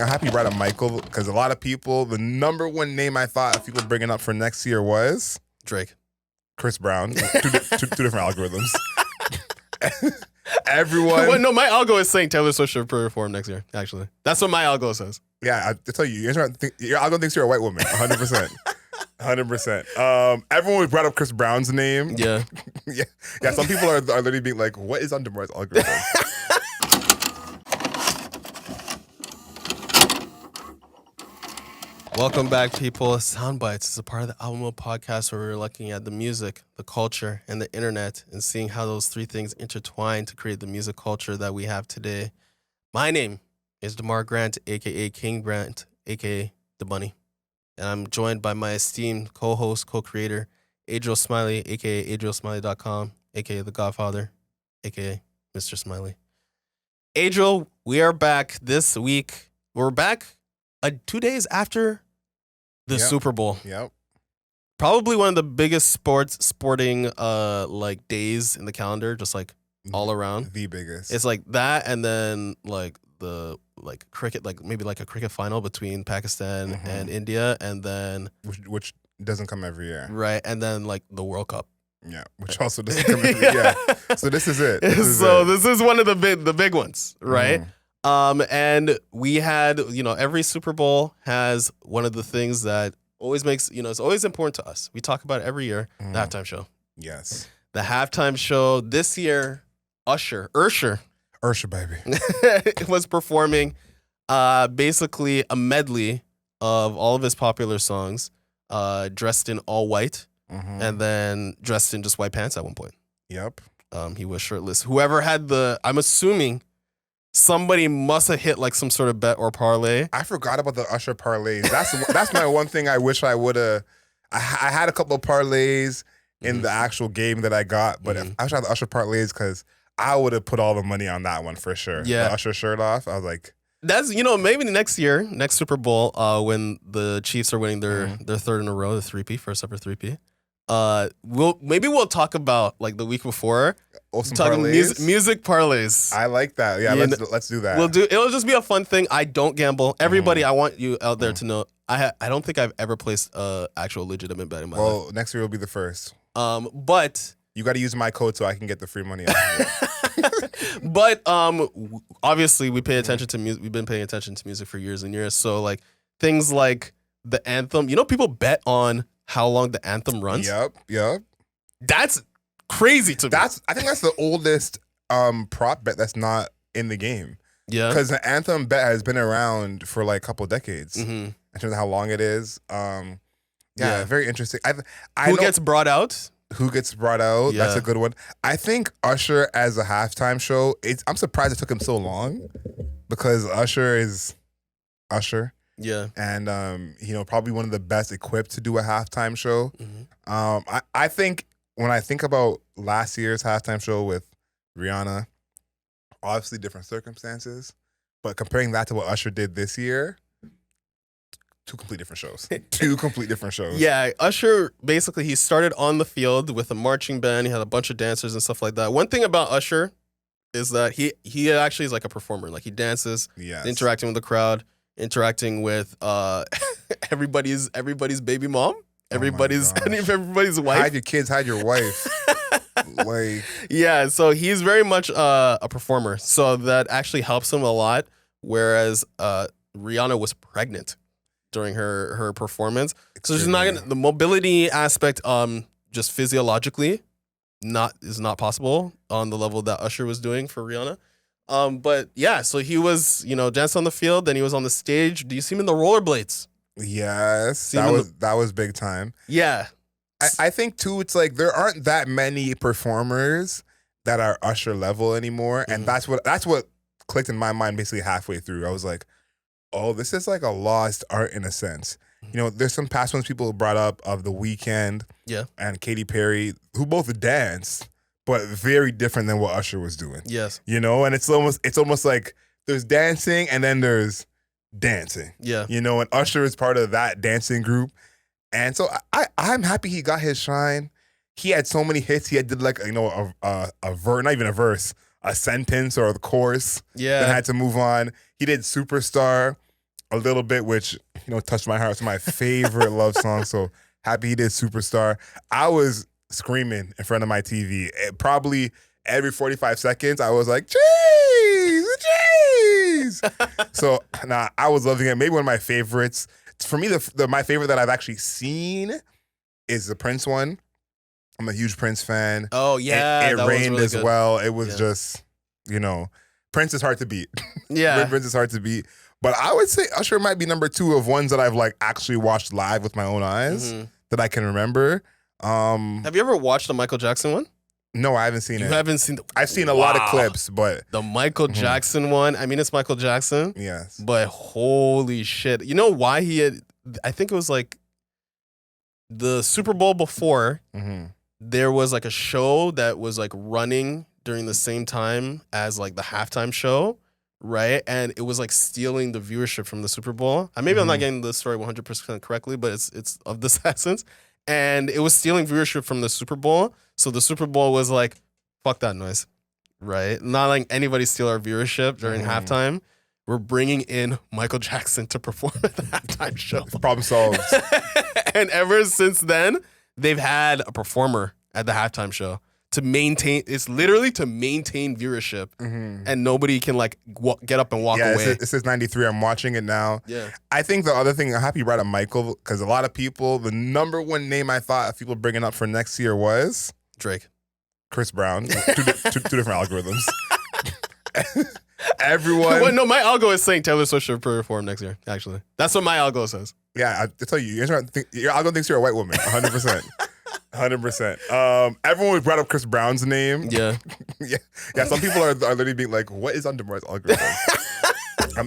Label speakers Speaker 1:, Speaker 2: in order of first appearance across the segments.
Speaker 1: I'm happy you brought up Michael because a lot of people, the number one name I thought people bringing up for next year was
Speaker 2: Drake.
Speaker 1: Chris Brown. Two different algorithms. Everyone.
Speaker 2: Well, no, my algo is saying Taylor Swift should perform next year, actually. That's what my algo says.
Speaker 1: Yeah, I tell you, your algo thinks you're a white woman, 100%. 100%. Everyone brought up Chris Brown's name.
Speaker 2: Yeah.
Speaker 1: yeah. Some people are literally being like, what is on Demar's algorithm?
Speaker 2: Welcome back, people. Soundbites is a part of the Album podcast where we're looking at the music, the culture, and the internet and seeing how those three things intertwine to create the music culture that we have today. My name is Demar Grant, a.k.a. King Grant, a.k.a. The Bunny. And I'm joined by my esteemed co-host, co-creator, Adriel Smiley, a.k.a. AdrielSmiley.com, a.k.a. The Godfather, a.k.a. Mr. Smiley. Adriel, we are back this week. We're back 2 days after the Super Bowl.
Speaker 1: Yep.
Speaker 2: Probably one of the biggest sporting like days in the calendar, just like all around.
Speaker 1: The biggest.
Speaker 2: It's like that, and then like the cricket, like maybe like a cricket final between Pakistan and India, and then
Speaker 1: which doesn't come every year.
Speaker 2: Right, and then like the World Cup.
Speaker 1: Yeah, which also doesn't come every year. Yeah. So this is it.
Speaker 2: This is one of the big ones, right? And we had, every Super Bowl has one of the things that always makes, it's always important to us. We talk about it every year, the halftime show.
Speaker 1: Yes.
Speaker 2: The halftime show this year, Usher,
Speaker 1: baby.
Speaker 2: was performing basically a medley of all of his popular songs, dressed in all white, and then dressed in just white pants at one point.
Speaker 1: Yep.
Speaker 2: He was shirtless. Whoever had I'm assuming somebody must have hit like some sort of bet or parlay.
Speaker 1: I forgot about the Usher parlays. That's my one thing I wish I would have. I had a couple of parlays in the actual game that I got, but I wish I had the Usher parlays because I would have put all the money on that one for sure.
Speaker 2: Yeah.
Speaker 1: The Usher shirt off. I was like,
Speaker 2: that's, maybe next Super Bowl, when the Chiefs are winning their third in a row, the 3P, first ever 3P. We'll talk about like the week before.
Speaker 1: Awesome
Speaker 2: talking
Speaker 1: parlays.
Speaker 2: Music parlays.
Speaker 1: I like that. Yeah, let's do that.
Speaker 2: It'll just be a fun thing. I don't gamble. Everybody, I want you out there to know. I don't think I've ever placed actual legitimate bet in my life.
Speaker 1: Well, next year will be the first.
Speaker 2: But
Speaker 1: you got to use my code so I can get the free money out of it.
Speaker 2: But obviously we pay attention to music. We've been paying attention to music for years and years. So like things like the anthem. People bet on how long the anthem runs.
Speaker 1: Yep.
Speaker 2: That's crazy to me.
Speaker 1: I think that's the oldest prop bet that's not in the game.
Speaker 2: Yeah.
Speaker 1: Because the anthem bet has been around for like a couple of decades in terms of how long it is. Yeah, very interesting.
Speaker 2: Who gets brought out?
Speaker 1: Who gets brought out?
Speaker 2: Yeah.
Speaker 1: That's a good one. I think Usher as a halftime show, I'm surprised it took him so long because Usher is Usher.
Speaker 2: Yeah.
Speaker 1: And, probably one of the best equipped to do a halftime show. I think when I think about last year's halftime show with Rihanna, obviously different circumstances, but comparing that to what Usher did this year, two complete different shows.
Speaker 2: Yeah, Usher, basically, he started on the field with a marching band. He had a bunch of dancers and stuff like that. One thing about Usher is that he actually is like a performer. Like he dances, interacting with the crowd, interacting with everybody's baby mom, everybody's wife.
Speaker 1: Hide your kids, hide your wife.
Speaker 2: Yeah, so he's very much a performer. So that actually helps him a lot. Whereas Rihanna was pregnant during her performance, so she's not the mobility aspect. Just physiologically, is not possible on the level that Usher was doing for Rihanna. But yeah, so he was, dancing on the field, then he was on the stage. Do you see him in the rollerblades?
Speaker 1: Yes, that was big time.
Speaker 2: Yeah.
Speaker 1: I think too, it's like there aren't that many performers that are Usher level anymore. And that's what clicked in my mind basically halfway through. I was like, oh, this is like a lost art in a sense. There's some past ones people brought up of The Weeknd and Katy Perry, who both danced, but very different than what Usher was doing.
Speaker 2: Yes.
Speaker 1: And it's almost like there's dancing and then there's dancing.
Speaker 2: Yeah.
Speaker 1: And Usher is part of that dancing group. And so I'm happy he got his shine. He had so many hits. He did like, a verse, not even a verse, a sentence or the chorus.
Speaker 2: Yeah.
Speaker 1: Then had to move on. He did Superstar. a little bit, which touched my heart. It's my favorite love song. So happy he did Superstar. I was screaming in front of my TV. Probably every 45 seconds, I was like, "Jeez, jeez!" So I was loving it. Maybe one of my favorites. For me, my favorite that I've actually seen is the Prince one. I'm a huge Prince fan.
Speaker 2: Oh yeah,
Speaker 1: it
Speaker 2: that
Speaker 1: rained
Speaker 2: was really
Speaker 1: as
Speaker 2: good.
Speaker 1: well. It was just, Prince is hard to beat.
Speaker 2: Yeah,
Speaker 1: Prince is hard to beat. But I would say Usher might be number 2 of ones that I've like actually watched live with my own eyes that I can remember.
Speaker 2: Have you ever watched the Michael Jackson one?
Speaker 1: No, I haven't seen it.
Speaker 2: You haven't seen
Speaker 1: I've seen a lot of clips, but
Speaker 2: the Michael Jackson one. I mean, it's Michael Jackson.
Speaker 1: Yes.
Speaker 2: But holy shit. You know why he had, I think it was like the Super Bowl before, there was like a show that was like running during the same time as like the halftime show, right? And it was like stealing the viewership from the Super Bowl. Maybe I'm not getting the story 100% correctly, but it's of this essence. And it was stealing viewership from the Super Bowl. So the Super Bowl was like, fuck that noise, right? Not letting anybody steal our viewership during halftime. We're bringing in Michael Jackson to perform at the halftime show.
Speaker 1: Problem solved.
Speaker 2: And ever since then, they've had a performer at the halftime show to maintain. It's literally to maintain viewership, and nobody can like get up and walk away.
Speaker 1: It says 93. I'm watching it now.
Speaker 2: Yeah.
Speaker 1: I think the other thing, I'm happy you brought up Michael, because a lot of people, the number one name I thought of people bringing up for next year was
Speaker 2: Drake.
Speaker 1: Chris Brown. two different algorithms. Everyone.
Speaker 2: Well, no, my algo is saying Taylor Swift should perform next year. Actually, that's what my algo says.
Speaker 1: Yeah, I tell you, your algo thinks you're a white woman. 100%. 100%. Everyone brought up Chris Brown's name.
Speaker 2: Yeah.
Speaker 1: yeah. Some people are literally being like, "What is on Demar's algorithm?"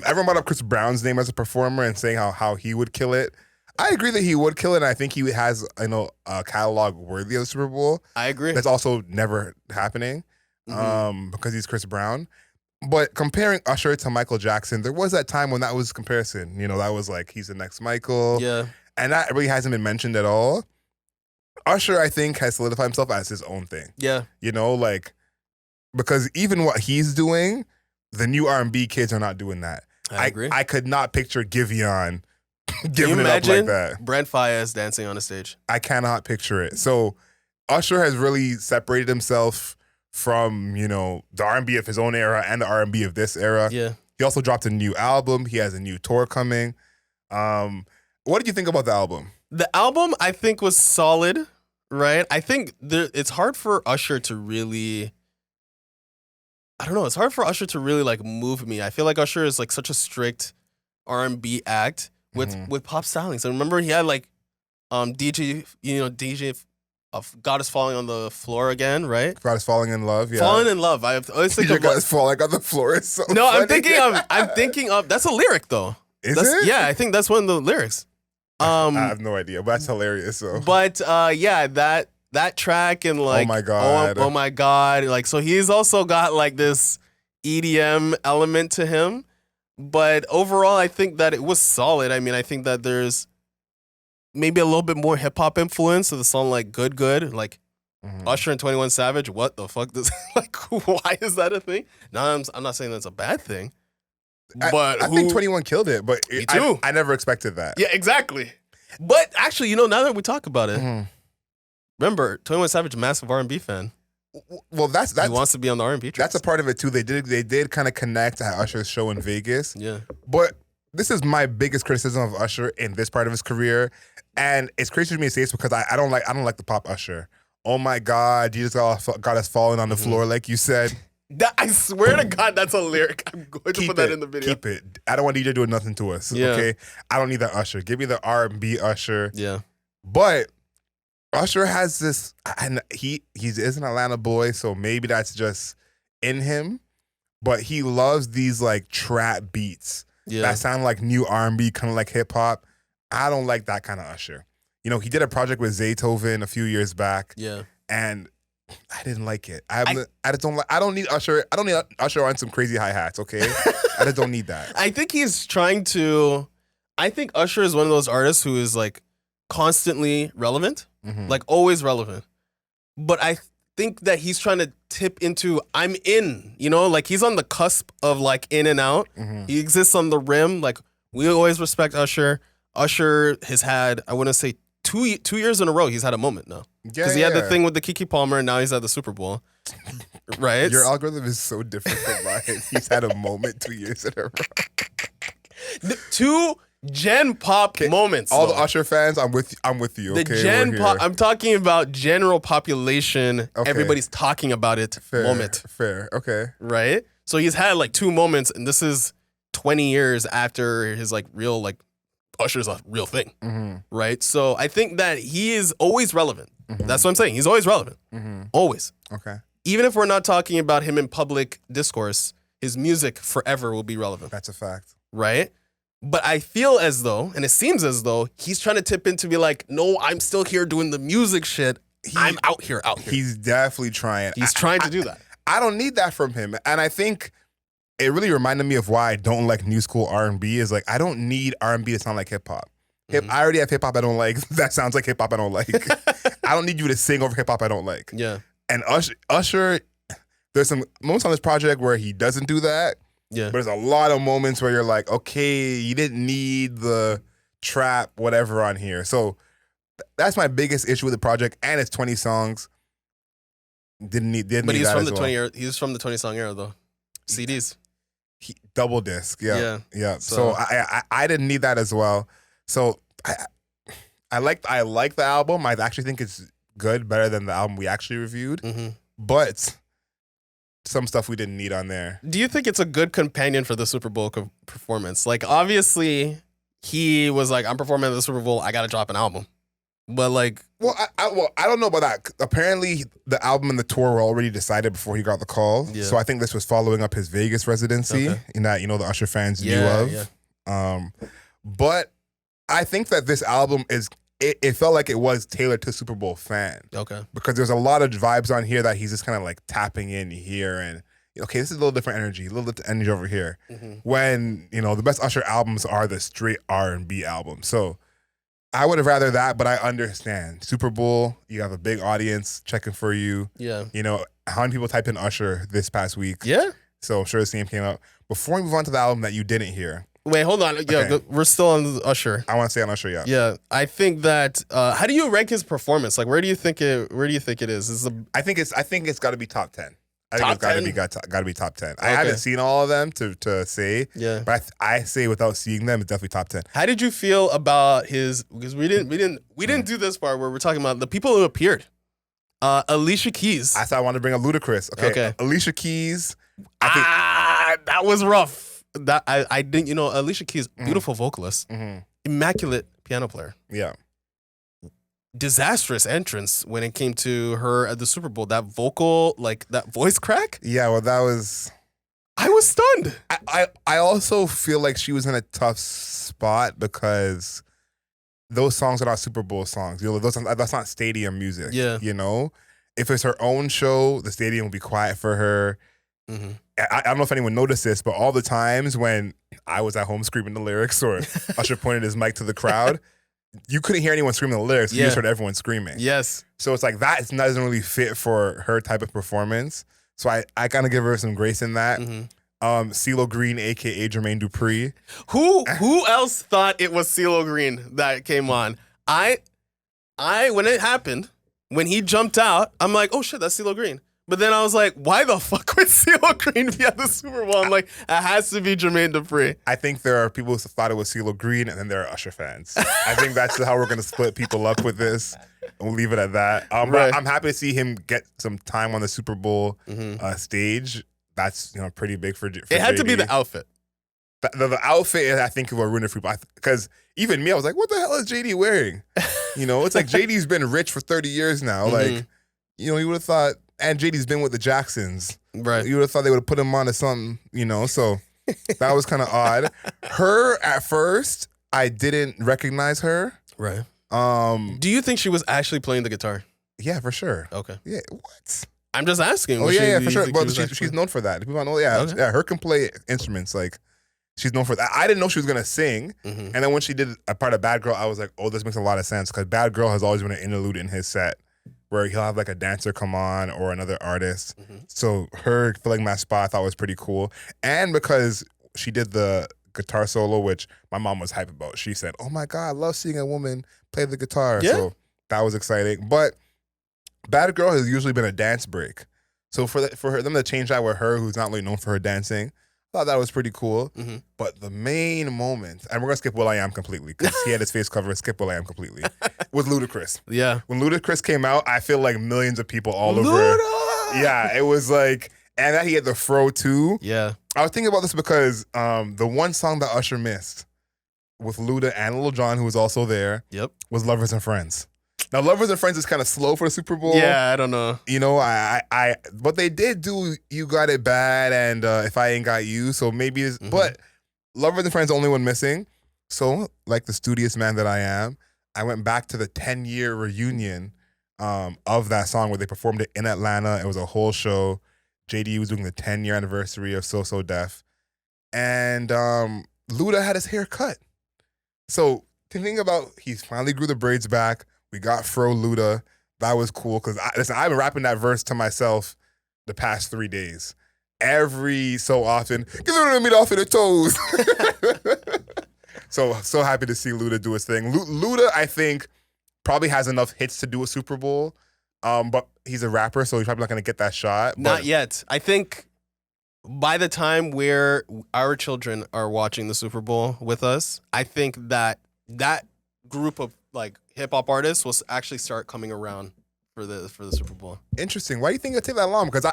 Speaker 1: Everyone brought up Chris Brown's name as a performer and saying how he would kill it. I agree that he would kill it, and I think he has a catalog worthy of the Super Bowl.
Speaker 2: I agree.
Speaker 1: That's also never happening because he's Chris Brown. But comparing Usher to Michael Jackson, there was that time when that was comparison. That was like, he's the next Michael.
Speaker 2: Yeah.
Speaker 1: And that really hasn't been mentioned at all. Usher, I think, has solidified himself as his own thing.
Speaker 2: Yeah.
Speaker 1: Because even what he's doing, the new R&B kids are not doing that.
Speaker 2: I agree.
Speaker 1: I could not picture Giveon
Speaker 2: Can
Speaker 1: giving
Speaker 2: you
Speaker 1: it up like
Speaker 2: imagine
Speaker 1: that.
Speaker 2: Brent Faiyaz dancing on a stage?
Speaker 1: I cannot picture it. So Usher has really separated himself from, the R&B of his own era and the R&B of this era.
Speaker 2: Yeah.
Speaker 1: He also dropped a new album. He has a new tour coming. What did you think about the album?
Speaker 2: The album, I think, was solid, right? I think it's hard for Usher to really, I don't know, it's hard for Usher to really like move me. I feel like Usher is like such a strict R&B act with pop stylings. And remember he had like DJ of God is Falling on the Floor again, right?
Speaker 1: God is Falling in Love, yeah.
Speaker 2: Falling in Love. I always think of
Speaker 1: God is Falling on the Floor. It's so
Speaker 2: No,
Speaker 1: funny.
Speaker 2: I'm thinking of that's a lyric though.
Speaker 1: Is it?
Speaker 2: Yeah, I think that's one of the lyrics.
Speaker 1: I have no idea, but that's hilarious. So.
Speaker 2: But yeah, that track and like
Speaker 1: Oh my God.
Speaker 2: oh my God, like so he's also got like this EDM element to him. But overall, I think that it was solid. I mean, I think that there's maybe a little bit more hip hop influence of the song like Good Good, like Usher and 21 Savage. What the fuck does like why is that a thing? No, I'm not saying that's a bad thing. But
Speaker 1: I think 21 killed it, but
Speaker 2: Me too.
Speaker 1: I never expected that.
Speaker 2: Yeah, exactly. But actually, now that we talk about it, remember 21 Savage, massive R&B fan.
Speaker 1: Well, that's
Speaker 2: He wants to be on the R&B tracks.
Speaker 1: that's a part of it too. They did kind of connect to Usher's show in Vegas.
Speaker 2: Yeah.
Speaker 1: But this is my biggest criticism of Usher in this part of his career, and it's crazy to me to say this because I don't like the pop Usher. Oh my God, Jesus got us falling on the floor, like you said.
Speaker 2: I swear to God, that's a lyric. I'm going to put that in the video.
Speaker 1: Keep it. I don't want DJ doing nothing to us.
Speaker 2: Yeah.
Speaker 1: Okay, I don't need that Usher. Give me the R&B Usher.
Speaker 2: Yeah.
Speaker 1: But Usher has this, and he is an Atlanta boy, so maybe that's just in him. But he loves these like trap beats that sound like new R&B, kind of like hip hop. I don't like that kind of Usher. He did a project with Zaytoven a few years back.
Speaker 2: Yeah.
Speaker 1: And I didn't like it. I just don't like. I don't need Usher. I don't need Usher on some crazy hi hats. Okay, I just don't need that.
Speaker 2: I think he's trying to. I think Usher is one of those artists who is like constantly relevant, like always relevant. But I think that he's trying to tip into I'm in. Like he's on the cusp of like in and out. He exists on the rim. Like We always respect Usher. Usher has had, I want to say, 2 years in a row, he's had a moment now. Because he had the thing with the Keke Palmer, and now he's at the Super Bowl. Right?
Speaker 1: Your algorithm is so different from mine. He's had a moment 2 years in a row.
Speaker 2: 2 Gen Pop moments.
Speaker 1: All the Usher fans, I'm with you.
Speaker 2: The Gen Pop, I'm talking about general population.
Speaker 1: Okay.
Speaker 2: Everybody's talking about it. Moment.
Speaker 1: Fair. Okay.
Speaker 2: Right? So he's had like 2 moments, and this is 20 years after his like real like Usher's a real thing, right? So I think that he is always relevant. That's what I'm saying. He's always relevant. Always.
Speaker 1: Okay.
Speaker 2: Even if we're not talking about him in public discourse, his music forever will be relevant.
Speaker 1: That's a fact.
Speaker 2: Right? But I feel as though, and it seems as though, he's trying to tip into be like, no, I'm still here doing the music shit. I'm out here.
Speaker 1: He's definitely trying.
Speaker 2: He's trying to do that.
Speaker 1: I don't need that from him. And I think it really reminded me of why I don't like new school R&B is like, I don't need R&B to sound like hip hop. I already have hip hop I don't like. That sounds like hip hop I don't like. I don't need you to sing over hip hop I don't like.
Speaker 2: Yeah.
Speaker 1: And Usher, there's some moments on this project where he doesn't do that.
Speaker 2: Yeah.
Speaker 1: But there's a lot of moments where you're like, okay, you didn't need the trap, whatever on here. So that's my biggest issue with the project. And it's 20 songs. Didn't need
Speaker 2: But he's
Speaker 1: that
Speaker 2: from
Speaker 1: as
Speaker 2: the
Speaker 1: well.
Speaker 2: 20 era. He's from the 20 song era though. CDs.
Speaker 1: Double disc, yeah.
Speaker 2: So
Speaker 1: I didn't need that as well. So I like the album. I actually think it's good, better than the album we actually reviewed. But some stuff we didn't need on there.
Speaker 2: Do you think it's a good companion for the Super Bowl performance? Like, obviously, he was like, I'm performing at the Super Bowl. I got to drop an album. But like,
Speaker 1: well, I don't know about that. Apparently, the album and the tour were already decided before he got the call. Yeah. So I think this was following up his Vegas residency, in that the Usher fans knew of. Yeah. But I think that this album is. It felt like it was tailored to Super Bowl fan. Okay. Because there's a lot of vibes on here that he's just kind of like tapping in here and okay, this is a little different energy, a little different energy over here. When the best Usher albums are the straight R&B albums. So I would have rather that, but I understand. Super Bowl, you have a big audience checking for you. Yeah. How many people typed in Usher this past week? Yeah. So I'm sure the same came up. Before we move on to the album that you didn't hear.
Speaker 2: Wait, hold on. Yeah, okay. We're still on Usher.
Speaker 1: I want to stay on Usher, yeah.
Speaker 2: Yeah, I think that. How do you rank his performance? Like, where do you think it is?
Speaker 1: I think it's got to be top 10. I think it's got to be top 10. Okay. I haven't seen all of them to say. Yeah. But I say without seeing them, it's definitely top 10.
Speaker 2: How did you feel about his? Because we didn't do this part where we're talking about the people who appeared. Alicia Keys.
Speaker 1: I wanted to bring up Ludacris. Okay. Alicia Keys.
Speaker 2: That was rough. That I didn't, Alicia Keys, beautiful vocalist, immaculate piano player. Yeah. Disastrous entrance when it came to her at the Super Bowl. That vocal, like that voice crack.
Speaker 1: Yeah, well, that was.
Speaker 2: I was stunned.
Speaker 1: I also feel like she was in a tough spot because those songs are not Super Bowl songs. That's not stadium music. Yeah. If it's her own show, the stadium will be quiet for her. I don't know if anyone noticed this, but all the times when I was at home screaming the lyrics or Usher pointed his mic to the crowd, you couldn't hear anyone screaming the lyrics. You just heard everyone screaming. Yes. So it's like that doesn't really fit for her type of performance. So I kind of give her some grace in that. CeeLo Green, a.k.a. Jermaine Dupri.
Speaker 2: Who else thought it was CeeLo Green that came on? I when it happened, when he jumped out, I'm like, oh shit, that's CeeLo Green. But then I was like, why the fuck would CeeLo Green be at the Super Bowl? I'm like, it has to be Jermaine Dupri.
Speaker 1: I think there are people who thought it was CeeLo Green, and then there are Usher fans. I think that's how we're going to split people up with this. We'll leave it at that. Right. But I'm happy to see him get some time on the Super Bowl stage. That's pretty big for
Speaker 2: it had
Speaker 1: JD.
Speaker 2: To be the outfit.
Speaker 1: The outfit, I think, will ruin it for people. Because even me, I was like, what the hell is JD wearing? It's like JD's been rich for 30 years now. Like, you would have thought... And JD's been with the Jacksons. Right. You would have thought they would have put him on to something, so that was kind of odd. Her, at first, I didn't recognize her. Right.
Speaker 2: Do you think she was actually playing the guitar?
Speaker 1: Yeah, for sure.
Speaker 2: Okay.
Speaker 1: Yeah, what?
Speaker 2: I'm just asking.
Speaker 1: Oh, yeah, for sure. Well, she's known for that. People know, her can play instruments. Like, she's known for that. I didn't know she was going to sing. And then when she did a part of Bad Girl, I was like, oh, this makes a lot of sense. Because Bad Girl has always been an interlude in his set, where he'll have like a dancer come on or another artist. So her filling that spot I thought was pretty cool. And because she did the guitar solo, which my mom was hype about. She said, "Oh my God, I love seeing a woman play the guitar."
Speaker 2: Yeah.
Speaker 1: So that was exciting. But Bad Girl has usually been a dance break. So for them to change that with her, who's not really known for her dancing, I thought that was pretty cool.
Speaker 2: Mm-hmm.
Speaker 1: But the main moment, and we're going to skip Will.i.am completely because he had his face covered, skip Will.i.am completely, was Ludacris.
Speaker 2: Yeah.
Speaker 1: When Ludacris came out, I feel like millions of people all over. Yeah, it was like, and that he had the fro too.
Speaker 2: Yeah.
Speaker 1: I was thinking about this because the one song that Usher missed with Luda and Lil Jon, who was also there, was Lovers and Friends. Now, Lovers and Friends is kind of slow for the Super Bowl.
Speaker 2: Yeah, I don't know.
Speaker 1: You know, but they did do You Got It Bad and If I Ain't Got You, so maybe it's, but Lovers and Friends the only one missing. So, like the studious man that I am, I went back to the 10-year reunion of that song where they performed it in Atlanta. It was a whole show. JD was doing the 10-year anniversary of So So Def. And Luda had his hair cut. So, to think about, he finally grew the braids back. We got Fro Luda. That was cool because I've been rapping that verse to myself the past 3 days. Every so often, get a little meat off of the toes. So happy to see Luda do his thing. Luda, I think, probably has enough hits to do a Super Bowl, but he's a rapper, so he's probably not going to get that shot.
Speaker 2: Not yet. I think by the time where our children are watching the Super Bowl with us, I think that group of like hip hop artists will actually start coming around for the Super Bowl.
Speaker 1: Interesting. Why do you think it take that long? Because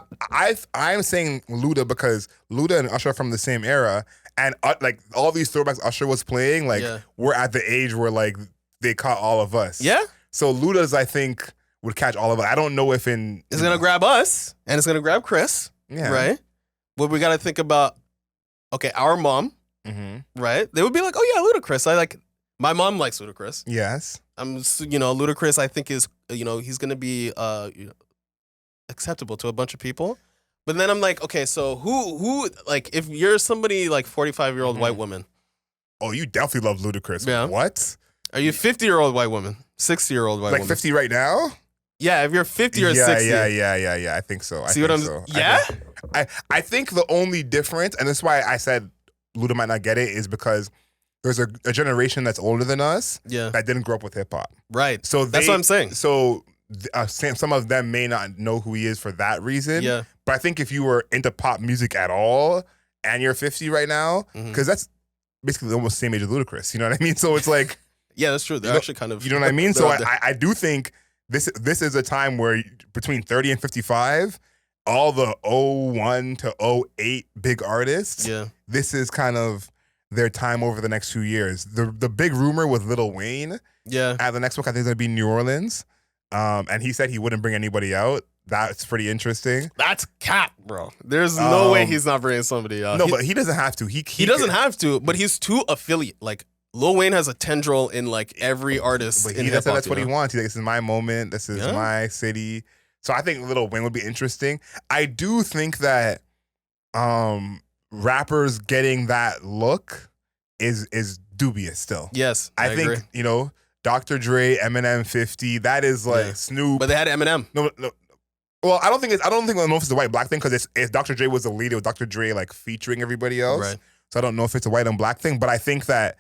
Speaker 1: I'm saying Luda because Luda and Usher are from the same era, and like all these throwbacks Usher was playing, like we're at the age where like they caught all of us.
Speaker 2: Yeah.
Speaker 1: So Luda's, I think, would catch all of us. I don't know if
Speaker 2: it's gonna grab us and it's gonna grab Chris. Yeah. Right. But we got to think about, okay, our mom, right? They would be like, oh yeah, Ludacris. My mom likes Ludacris.
Speaker 1: Yes.
Speaker 2: Ludacris, I think is, he's going to be acceptable to a bunch of people. But then I'm like, okay, so who like, if you're somebody like 45-year-old white woman.
Speaker 1: Oh, you definitely love Ludacris.
Speaker 2: Yeah.
Speaker 1: What?
Speaker 2: Are you a 50-year-old white woman? 60-year-old white woman?
Speaker 1: Like 50 right now?
Speaker 2: Yeah, if you're 50 or 60.
Speaker 1: Yeah. I think so.
Speaker 2: See what I'm saying? Yeah?
Speaker 1: I think the only difference, and that's why I said Luda might not get it, is because there's a generation that's older than us that didn't grow up with hip hop.
Speaker 2: Right. So that's what I'm saying.
Speaker 1: So some of them may not know who he is for that reason. Yeah. But I think if you were into pop music at all and you're 50 right now, because that's basically almost the same age as Ludacris. You know what I mean? So it's like,
Speaker 2: yeah, that's true. They're actually kind of.
Speaker 1: You know what I mean? So I do think this is a time where between 30 and 55, all the 01 to 08 big artists, this is kind of their time over the next few years. The big rumor with Lil Wayne at the next book, I think is going to be New Orleans. And he said he wouldn't bring anybody out. That's pretty interesting.
Speaker 2: That's cap, bro. There's no way he's not bringing somebody out.
Speaker 1: No, but he doesn't have to. He
Speaker 2: doesn't have to, but he's too affiliate. Like, Lil Wayne has a tendril in like every artist. But
Speaker 1: he said that's what he wants. He's like, this is my moment. This is my city. So I think Lil Wayne would be interesting. I do think that rappers getting that look is dubious still.
Speaker 2: Yes,
Speaker 1: I think agree. Dr. Dre, Eminem, 50. That is like Snoop.
Speaker 2: But they had Eminem.
Speaker 1: No. Well, I don't think it's a white black thing because it's Dr. Dre was the leader with Dr. Dre like featuring everybody else. Right. So I don't know if it's a white and black thing, but I think that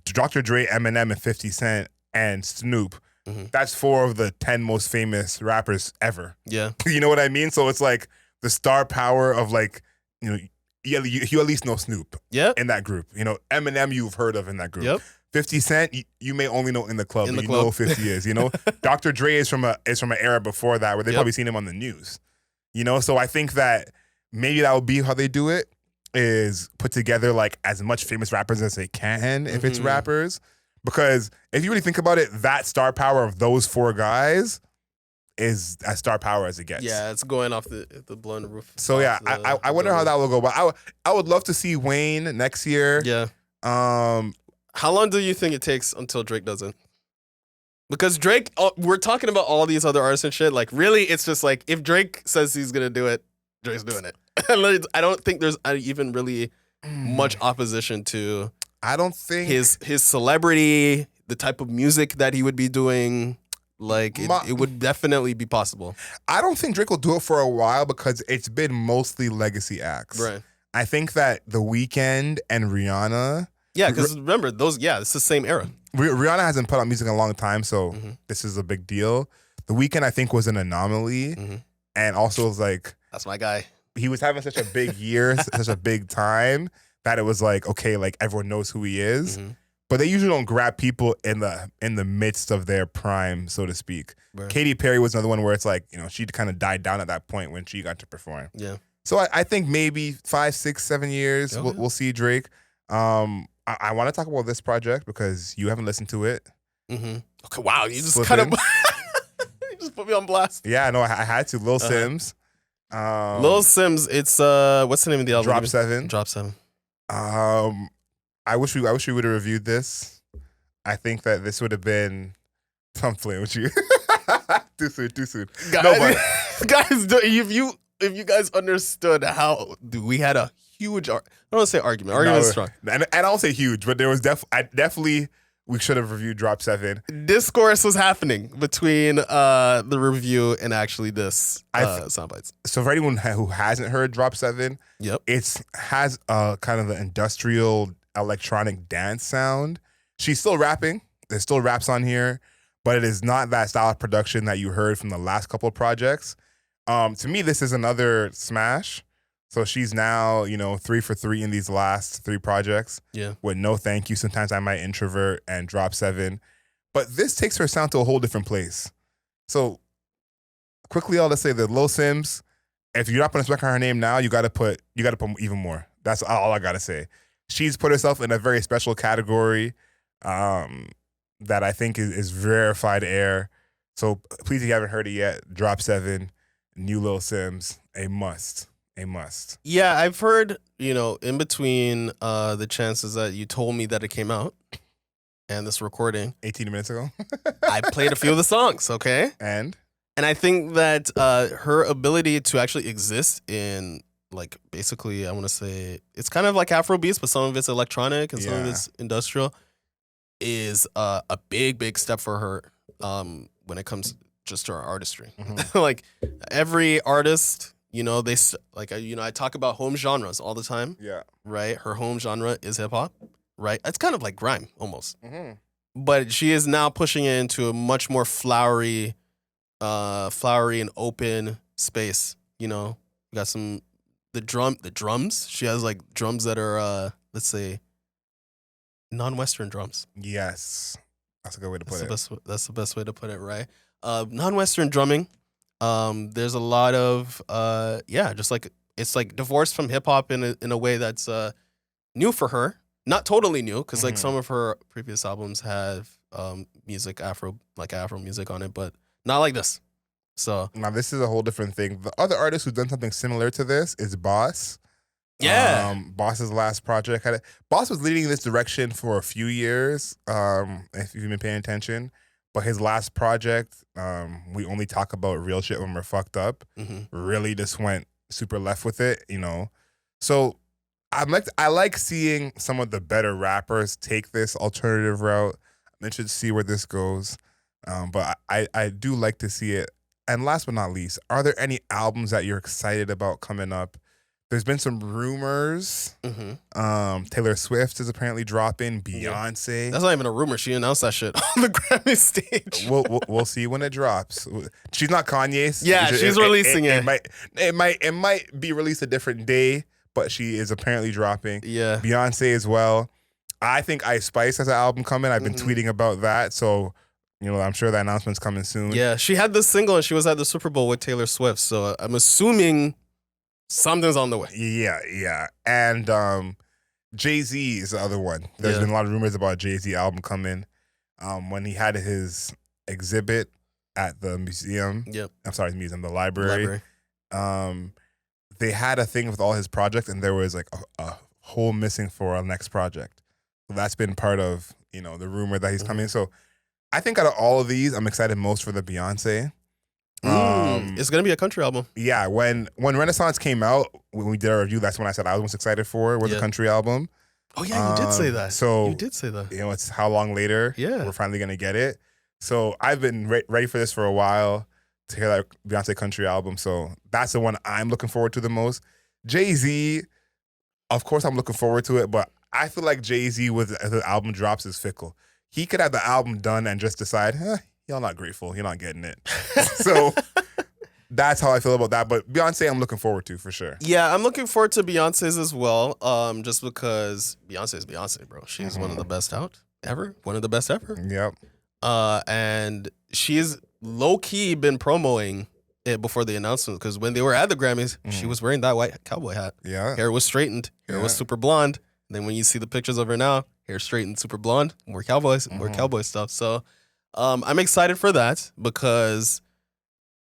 Speaker 1: Dr. Dre, Eminem, and 50 Cent and Snoop, that's 4 of the 10 most famous rappers ever. Yeah. You know what I mean? So it's like the star power of like, you at least know Snoop in that group. Eminem you've heard of in that group. Yep. 50 Cent, you may only know in the club, but you know who 50 is. Dr. Dre is from an era before that where they probably seen him on the news. So I think that maybe that would be how they do it, is put together like as much famous rappers as they can if it's rappers. Because if you really think about it, that star power of those 4 guys is as star power as it gets.
Speaker 2: Yeah, it's going off the blowing the roof.
Speaker 1: So yeah, I wonder how that will go. But I would love to see Wayne next year.
Speaker 2: Yeah. How long do you think it takes until Drake does it? Because Drake, we're talking about all these other artists and shit. Like, really, it's just like, if Drake says he's going to do it, Drake's doing it. I don't think there's even really much opposition to
Speaker 1: I don't think
Speaker 2: his celebrity, the type of music that he would be doing. Like, it would definitely be possible.
Speaker 1: I don't think Drake will do it for a while because it's been mostly legacy acts.
Speaker 2: Right.
Speaker 1: I think that The Weeknd and Rihanna.
Speaker 2: Yeah, because remember those. Yeah, it's the same era.
Speaker 1: Rihanna hasn't put out music in a long time, so
Speaker 2: Mm-hmm.
Speaker 1: this is a big deal. The Weeknd, I think, was an anomaly,
Speaker 2: Mm-hmm.
Speaker 1: and also was like
Speaker 2: That's my guy.
Speaker 1: he was having such a big year, such a big time that it was like okay, like everyone knows who he is.
Speaker 2: Mm-hmm.
Speaker 1: But they usually don't grab people in the midst of their prime, so to speak.
Speaker 2: Right.
Speaker 1: Katy Perry was another one where it's like, she kind of died down at that point when she got to perform.
Speaker 2: Yeah.
Speaker 1: So I think maybe 5, 6, 7 years we'll see Drake. I want to talk about this project because you haven't listened to it.
Speaker 2: Mm-hmm. Okay. Wow. You just
Speaker 1: Slipping.
Speaker 2: kind of you just put me on blast.
Speaker 1: Yeah, no, I had to. Little Simz.
Speaker 2: Little Simz. It's what's the name of the album?
Speaker 1: Drop 7.
Speaker 2: Drop 7.
Speaker 1: I wish we would have reviewed this. I think that this would have been. I'm playing with you. Too soon.
Speaker 2: Guys,
Speaker 1: No, but
Speaker 2: guys, if you guys understood how we had a huge, I don't want to say argument. Argument is strong.
Speaker 1: And I don't say huge, but there was definitely we should have reviewed Drop 7.
Speaker 2: Discourse was happening between the review and actually this soundbites.
Speaker 1: So for anyone who hasn't heard Drop 7,
Speaker 2: Yep,
Speaker 1: it has kind of the industrial electronic dance sound. She's still rapping. There's still raps on here, but it is not that style of production that you heard from the last couple of projects. To me, this is another smash. So she's now, 3 for 3 in these last 3 projects.
Speaker 2: Yeah.
Speaker 1: With No Thank You, Sometimes I Might Introvert, and Drop 7. But this takes her sound to a whole different place. So quickly, I'll just say that Little Simz, if you're not putting respect on her name now, you gotta put even more. That's all I gotta say. She's put herself in a very special category that I think is rarefied air. So please, if you haven't heard it yet, Drop 7, new Little Simz, a must.
Speaker 2: Yeah, I've heard, in between the chances that you told me that it came out and this recording
Speaker 1: 18 minutes ago.
Speaker 2: I played a few of the songs, okay?
Speaker 1: And
Speaker 2: I think that her ability to actually exist in, like, basically, I want to say, it's kind of like Afro beats, but some of it's electronic and some of it's industrial, is a big step for her when it comes just to her artistry. Mm-hmm. Like, every artist, I talk about home genres all the time.
Speaker 1: Yeah.
Speaker 2: Right? Her home genre is hip-hop, right? It's kind of like grime, almost.
Speaker 1: Mm-hmm.
Speaker 2: But she is now pushing it into a much more flowery and open space. You got the drums. She has like drums that are let's say non-Western drums.
Speaker 1: Yes, that's a good way to put it.
Speaker 2: That's the best way to put it, right? Non-Western drumming. There's a lot of just like it's like divorced from hip hop in a way that's new for her. Not totally new, because like some of her previous albums have music Afro music on it, but not like this. So
Speaker 1: now this is a whole different thing. The other artist who's done something similar to this is Boss.
Speaker 2: Yeah.
Speaker 1: Boss's last project Boss was leading this direction for a few years, if you've been paying attention. But his last project, we only talk about real shit when we're fucked up, really just went super left with it, So I like seeing some of the better rappers take this alternative route. I'm interested to see where this goes. But I do like to see it. And last but not least, are there any albums that you're excited about coming up? There's been some rumors. Taylor Swift is apparently dropping. Beyonce.
Speaker 2: That's not even a rumor. She announced that shit on the Grammy stage.
Speaker 1: We'll see when it drops. She's not Kanye.
Speaker 2: Yeah, she's releasing it.
Speaker 1: It might be released a different day, but she is apparently dropping.
Speaker 2: Yeah.
Speaker 1: Beyonce as well. I think Ice Spice has an album coming. I've been tweeting about that, so I'm sure that announcement's coming soon.
Speaker 2: Yeah, she had this single and she was at the Super Bowl with Taylor Swift, so I'm assuming something's on the way.
Speaker 1: Yeah. And Jay-Z is the other one. There's been a lot of rumors about Jay-Z album coming. When he had his exhibit at the museum.
Speaker 2: Yep.
Speaker 1: I'm sorry, the library. They had a thing with all his projects, and there was like a hole missing for our next project. So that's been part of, the rumor that he's coming. So I think out of all of these, I'm excited most for the Beyonce.
Speaker 2: It's gonna be a country album.
Speaker 1: Yeah, when Renaissance came out, when we did our review, that's when I said I was most excited for was a country album.
Speaker 2: Oh yeah, you did say that.
Speaker 1: So
Speaker 2: you did say that.
Speaker 1: It's how long later?
Speaker 2: Yeah,
Speaker 1: we're finally gonna get it. So I've been ready for this for a while to hear that Beyonce country album. So that's the one I'm looking forward to the most. Jay-Z, of course I'm looking forward to it, but I feel like Jay-Z with the album drops is fickle. He could have the album done and just decide, y'all not grateful, you're not getting it. So that's how I feel about that. But Beyonce, I'm looking forward to for sure.
Speaker 2: Yeah, I'm looking forward to Beyonce's as well. Just because Beyonce is Beyonce, bro. She's one of the best out ever. One of the best ever.
Speaker 1: Yep.
Speaker 2: And she's low key been promoting it before the announcement, because when they were at the Grammys, she was wearing that white cowboy hat.
Speaker 1: Yeah.
Speaker 2: Hair was straightened. Hair was super blonde. And then when you see the pictures of her now, hair straightened, super blonde, more cowboy stuff. So I'm excited for that, because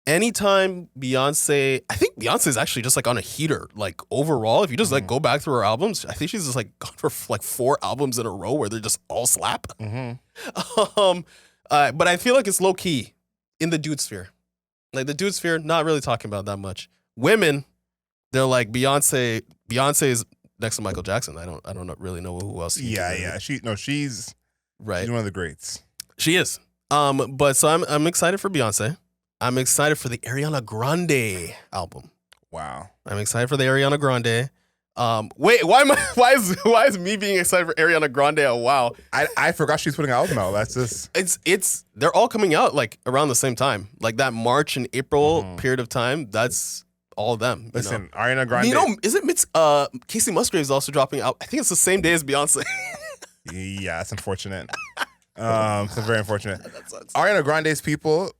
Speaker 2: anytime Beyonce, I think Beyonce is actually just like on a heater. Like overall, if you just like go back through her albums, I think she's just like gone for like 4 albums in a row where they're just all slap. But I feel like it's low key in the dude sphere. Like the dude sphere, not really talking about that much. Women, they're like Beyonce. Beyonce is next to Michael Jackson. I don't really know who else.
Speaker 1: Yeah. She's
Speaker 2: right.
Speaker 1: She's one of the greats.
Speaker 2: She is. But so I'm excited for Beyonce. I'm excited for the Ariana Grande album.
Speaker 1: Wow. I'm
Speaker 2: excited for the Ariana Grande. Wait, why is me being excited for Ariana Grande a wow?
Speaker 1: I forgot she's putting an album out. That's just
Speaker 2: they're all coming out like around the same time. Like that March and April period of time, that's all of them.
Speaker 1: Listen, Ariana Grande.
Speaker 2: Is it Casey Musgraves also dropping out? I think it's the same day as Beyonce.
Speaker 1: Yeah, it's unfortunate. It's very unfortunate. Ariana Grande's people,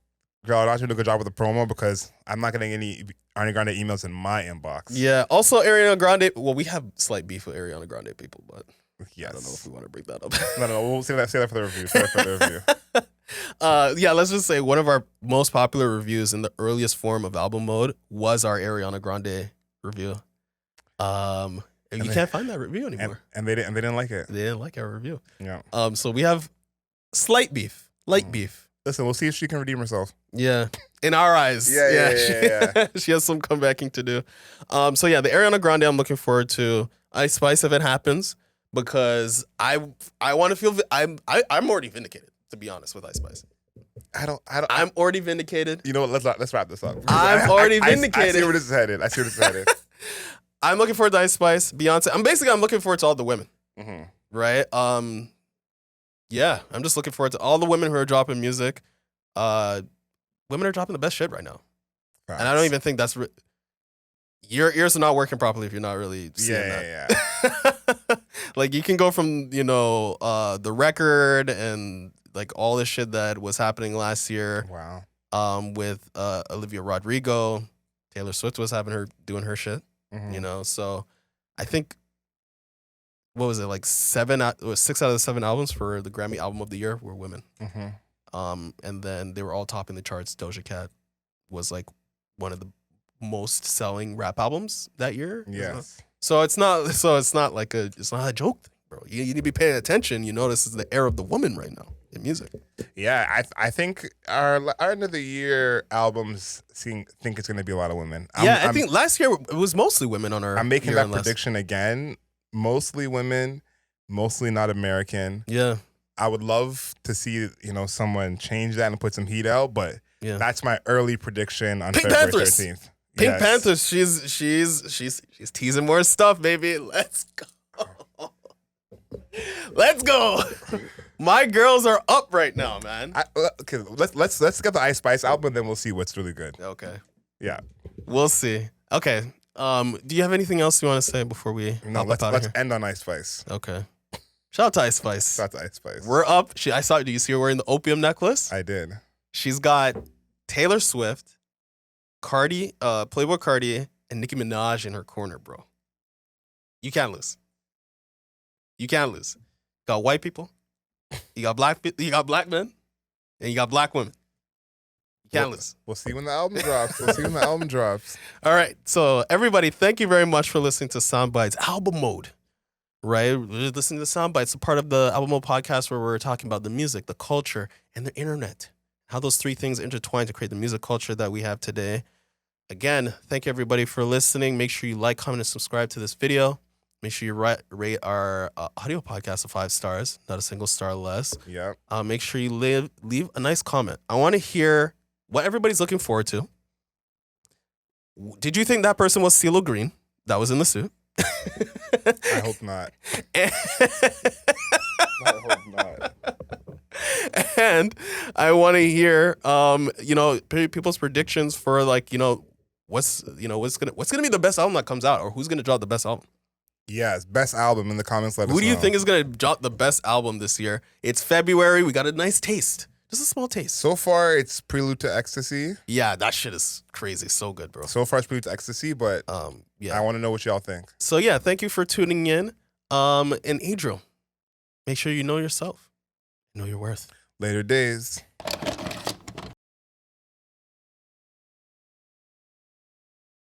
Speaker 1: girl, I should do a good job with the promo, because I'm not getting any Ariana Grande emails in my inbox.
Speaker 2: Yeah. Also, Ariana Grande. Well, we have slight beef with Ariana Grande people, but
Speaker 1: yes.
Speaker 2: I don't know if we want to bring that up.
Speaker 1: No, we'll save that for the review.
Speaker 2: Yeah, let's just say one of our most popular reviews in the earliest form of album mode was our Ariana Grande review. You can't find that review anymore.
Speaker 1: And they didn't like it.
Speaker 2: They didn't like our review.
Speaker 1: Yeah.
Speaker 2: So we have slight beef, light beef.
Speaker 1: Listen, we'll see if she can redeem herself.
Speaker 2: Yeah. In our eyes.
Speaker 1: Yeah.
Speaker 2: She has some comebacking to do. So yeah, the Ariana Grande I'm looking forward to. Ice Spice if it happens, because I want to feel I'm already vindicated, to be honest, with Ice Spice. I'm already vindicated.
Speaker 1: You know what? Let's wrap this up.
Speaker 2: I'm already vindicated.
Speaker 1: I see where this is headed.
Speaker 2: I'm looking forward to Ice Spice, Beyonce. I'm looking forward to all the women. Right? Yeah, I'm just looking forward to all the women who are dropping music. Women are dropping the best shit right now. Facts. And I don't even think that's... Your ears are not working properly if you're not really seeing that. Yeah. Like, you can go from, the record and, like, all the shit that was happening last year.
Speaker 1: Wow.
Speaker 2: With Olivia Rodrigo. Taylor Swift was doing her shit. So I think... What was it, like 6 out of the 7 albums for the Grammy Album of the Year were women. And then they were all topping the charts. Doja Cat was like one of the most selling rap albums that year.
Speaker 1: Yes.
Speaker 2: So it's not like it's not a joke thing, bro. You need to be paying attention. You know, this is the era of the woman right now in music.
Speaker 1: Yeah, I think our end of the year albums think it's going to be a lot of women.
Speaker 2: I think last year it was mostly women on our.
Speaker 1: I'm making that prediction again. Mostly women, mostly not American.
Speaker 2: Yeah.
Speaker 1: I would love to see, someone change that and put some heat out, but that's my early prediction on February 13th.
Speaker 2: Pink Panthers, she's teasing more stuff, baby. Let's go. Let's go. My girls are up right now, man.
Speaker 1: Okay, let's get the Ice Spice album, and then we'll see what's really good.
Speaker 2: Okay.
Speaker 1: Yeah.
Speaker 2: We'll see. Okay. Do you have anything else you want to say before we
Speaker 1: let's end on Ice Spice.
Speaker 2: Okay. Shout out to Ice Spice.
Speaker 1: Shout out to Ice Spice.
Speaker 2: We're up. Do you see her wearing the opium necklace?
Speaker 1: I did.
Speaker 2: She's got Taylor Swift, Playboy Cardi, and Nicki Minaj in her corner, bro. You can't lose. You can't lose. You got white people, you got black men, and you got black women. Can't lose.
Speaker 1: We'll see when the album drops.
Speaker 2: All right. So, everybody, thank you very much for listening to Soundbites Album Mode. Right? We're listening to Soundbites, a part of the Album Mode podcast where we're talking about the music, the culture, and the internet. How those 3 things intertwine to create the music culture that we have today. Again, thank you, everybody, for listening. Make sure you like, comment, and subscribe to this video. Make sure you rate our audio podcast 5 stars, not a single star less.
Speaker 1: Yeah.
Speaker 2: Make sure you leave a nice comment. I want to hear what everybody's looking forward to. Did you think that person was CeeLo Green? That was in the suit.
Speaker 1: I hope not. I hope not.
Speaker 2: And I want to hear, people's predictions for what's gonna be the best album that comes out, or who's gonna drop the best album.
Speaker 1: Yes, best album in the comments. Let us know.
Speaker 2: Who do you think is gonna drop the best album this year? It's February. We got a nice taste, just a small taste.
Speaker 1: So far, it's Prelude to Ecstasy.
Speaker 2: Yeah, that shit is crazy. So good, bro.
Speaker 1: So far, it's Prelude to Ecstasy, but
Speaker 2: yeah.
Speaker 1: I want to know what y'all think.
Speaker 2: So yeah, thank you for tuning in. And Adriel, make sure you know yourself, know your worth.
Speaker 1: Later days.